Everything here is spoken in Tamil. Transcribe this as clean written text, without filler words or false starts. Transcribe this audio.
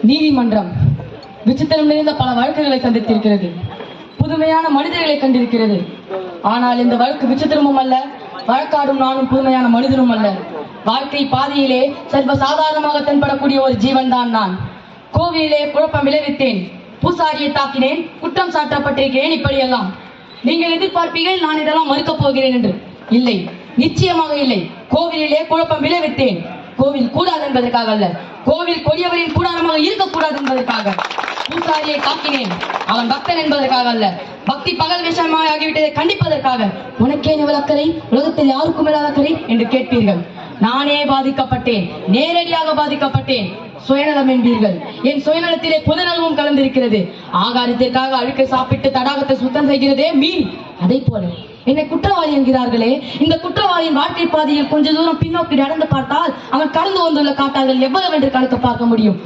நீதிமன்றம் விசித்திரம் நிறைந்த பல வழக்குகளை சந்தித்திருக்கிறது. புதுமையான மனிதர்களை கண்டிருக்கிறது. ஆனால் இந்த வழக்கு விசித்திரமும் அல்ல, வழக்காடும் நானும் புதுமையான மனிதனும் அல்ல. வாழ்க்கை பாதையிலே சர்வ சாதாரணமாக தென்படக்கூடிய ஒரு ஜீவன் தான் நான். கோவிலே குழப்பம் விளைவித்தேன், பூசாரியை தாக்கினேன், குற்றம் சாட்டப்பட்டிருக்கிறேன். இப்படியெல்லாம் நீங்கள் எதிர்பார்ப்பீர்கள் நான் இதெல்லாம் மறுக்கப் போகிறேன் என்று. இல்லை, நிச்சயமாக இல்லை. கோவிலே குழப்பம் விளைவித்தேன். கோவில் கூடாது என்பதற்காக அல்ல, கோவில் கொடியவரின் கூடாரமாக இருக்கக்கூடாது என்பதற்காக. பூசாரியை தாக்கினேன், அவன் பக்தன் என்பதற்காக அல்ல, பக்தி பகல் விஷயமாக ஆகிவிட்டதை கண்டிப்பதற்காக. உனக்கே எவ்வளவு அக்கறை, உலகத்தில் யாருக்கும் இல்லாத அக்கறை என்று கேட்பீர்கள். நானே பாதிக்கப்பட்டேன், நேரடியாக பாதிக்கப்பட்டேன். சுயநலம் என்பீர்கள். என் சுயநலத்திலே பொதுநலமும் கலந்திருக்கிறது. ஆகாரத்திற்காக அழுக்கை சாப்பிட்டு தடாகத்தை சுத்தம் செய்கிறதே மீன், அதை போல என்னை குற்றவாளி என்கிறார்களே. இந்த குற்றவாளியின் வாழ்க்கை பாதையில் கொஞ்ச தூரம் பின்னோக்கி நடந்து பார்த்தால் அவன் கடந்து வந்துள்ள காட்டார்கள் எவ்வளவு என்று கணக்கு பார்க்க முடியும்.